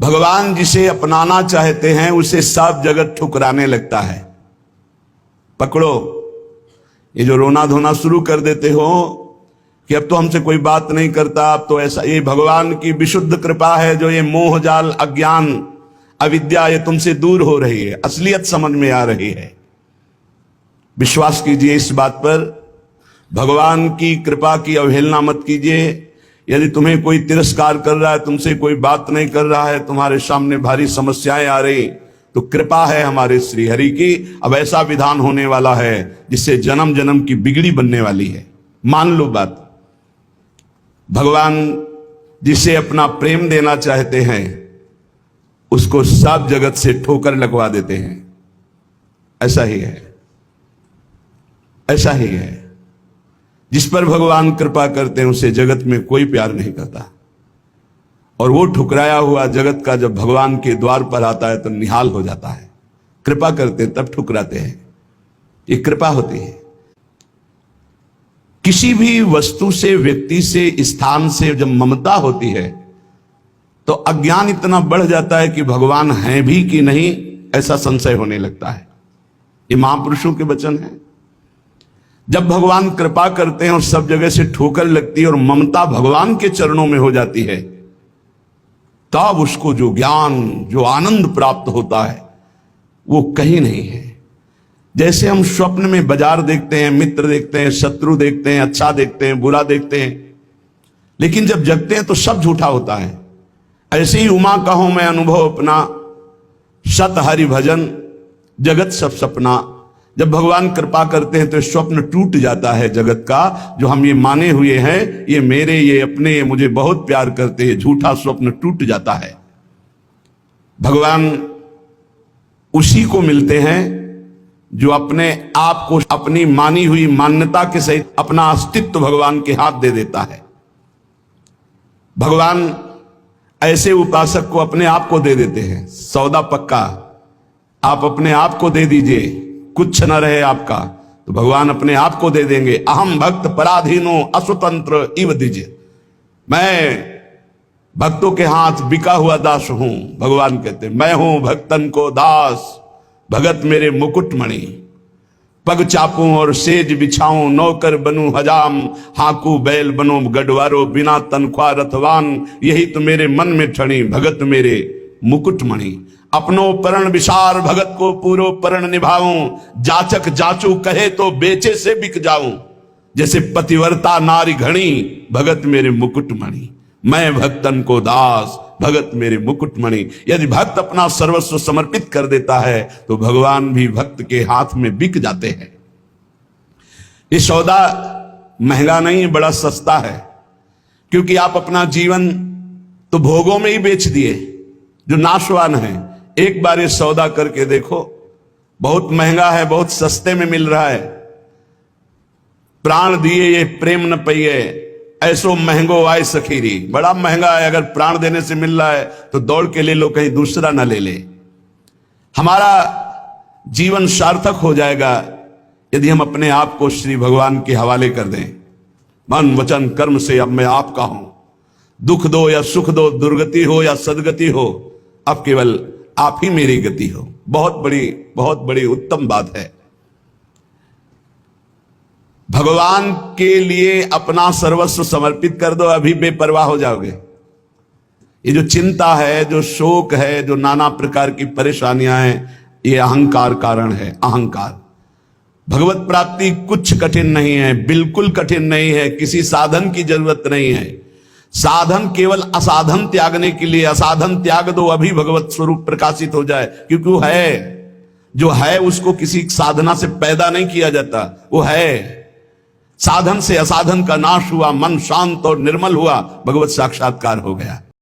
भगवान जिसे अपनाना चाहते हैं उसे सब जगत ठुकराने लगता है। पकड़ो, ये जो रोना धोना शुरू कर देते हो कि अब तो हमसे कोई बात नहीं करता, अब तो ऐसा, ये भगवान की विशुद्ध कृपा है जो ये मोह जाल, अज्ञान, अविद्या ये तुमसे दूर हो रही है, असलियत समझ में आ रही है। विश्वास कीजिए इस बात पर, भगवान की कृपा की अवहेलना मत कीजिए। यदि तुम्हें कोई तिरस्कार कर रहा है, तुमसे कोई बात नहीं कर रहा है, तुम्हारे सामने भारी समस्याएं आ रही, तो कृपा है हमारे श्री हरि की। अब ऐसा विधान होने वाला है जिससे जन्म जन्म की बिगड़ी बनने वाली है। मान लो बात। भगवान जिसे अपना प्रेम देना चाहते हैं उसको सब जगत से ठोकर लगवा देते हैं। ऐसा ही है, ऐसा ही है। जिस पर भगवान कृपा करते हैं उसे जगत में कोई प्यार नहीं करता, और वो ठुकराया हुआ जगत का जब भगवान के द्वार पर आता है तो निहाल हो जाता है। कृपा करते हैं तब ठुकराते हैं, ये कृपा होती है। किसी भी वस्तु से, व्यक्ति से, स्थान से जब ममता होती है तो अज्ञान इतना बढ़ जाता है कि भगवान हैं भी कि नहीं ऐसा संशय होने लगता है। ये महापुरुषों के वचन हैं। जब भगवान कृपा करते हैं और सब जगह से ठोकर लगती है और ममता भगवान के चरणों में हो जाती है, तब उसको जो ज्ञान, जो आनंद प्राप्त होता है वो कहीं नहीं है। जैसे हम स्वप्न में बाजार देखते हैं, मित्र देखते हैं, शत्रु देखते हैं, अच्छा देखते हैं, बुरा देखते हैं, लेकिन जब जगते हैं तो सब झूठा होता है। ऐसे ही उमा कहो मैं अनुभव अपना, सत हरि भजन जगत सब सपना। जब भगवान कृपा करते हैं तो स्वप्न टूट जाता है जगत का, जो हम ये माने हुए हैं, ये मेरे, ये अपने, ये मुझे बहुत प्यार करते हैं, झूठा स्वप्न टूट जाता है। भगवान उसी को मिलते हैं जो अपने आप को, अपनी मानी हुई मान्यता के सहित अपना अस्तित्व भगवान के हाथ दे देता है। भगवान ऐसे उपासक को अपने आप को दे देते हैं। सौदा पक्का, आप अपने आप को दे दीजिए, कुछ न रहे आपका, तो भगवान अपने आप को दे देंगे। अहम भक्त पराधीनो अस्वतंत्र इव दीजिए, मैं भक्तों के हाथ बिका हुआ दास हूं। भगवान कहते मैं हूं भक्तन को दास, भगत मेरे मुकुटमणि। पग चापूं और सेज बिछाऊं, नौकर बनूं हजाम, हाकू बैल बनो गढ़वारो, बिना तनख्वाह रथवान, यही तो मेरे मन में ठणी, भगत मेरे मुकुटमणि। अपनो परण विसार, भगत को पूरो परण निभाऊं, जाचक जाचू कहे तो बेचे से बिक जाऊं, जैसे पतिव्रता नारी घणी, भगत मेरे मुकुटमणि। मैं भक्तन को दास, भगत मेरे मुकुटमणि। यदि भक्त अपना सर्वस्व समर्पित कर देता है तो भगवान भी भक्त के हाथ में बिक जाते हैं। ये सौदा महंगा नहीं, बड़ा सस्ता है, क्योंकि आप अपना जीवन तो भोगों में ही बेच दिए जो नाशवान है। एक बार ये सौदा करके देखो, बहुत महंगा है, बहुत सस्ते में मिल रहा है। प्राण दिए ये प्रेम न पइए, ऐसो महंगो आए सखीरी। बड़ा महंगा है, अगर प्राण देने से मिल रहा है तो दौड़ के ले लो, कहीं दूसरा ना ले ले। हमारा जीवन सार्थक हो जाएगा यदि हम अपने आप को श्री भगवान के हवाले कर दें। मन वचन कर्म से अब मैं आपका हूं। दुख दो या सुख दो, दुर्गति हो या सदगति हो, अब केवल आप ही मेरी गति हो। बहुत बड़ी उत्तम बात है। भगवान के लिए अपना सर्वस्व समर्पित कर दो, अभी बेपरवाह हो जाओगे। ये जो चिंता है, जो शोक है, जो नाना प्रकार की परेशानियां हैं, ये अहंकार कारण है। अहंकार। भगवत प्राप्ति कुछ कठिन नहीं है, बिल्कुल कठिन नहीं है, किसी साधन की जरूरत नहीं है। साधन केवल असाधन त्यागने के लिए, असाधन त्याग दो, अभी भगवत स्वरूप प्रकाशित हो जाए। क्योंकि वो है, जो है उसको किसी साधना से पैदा नहीं किया जाता, वो है। साधन से असाधन का नाश हुआ, मन शांत और निर्मल हुआ, भगवत साक्षात्कार हो गया।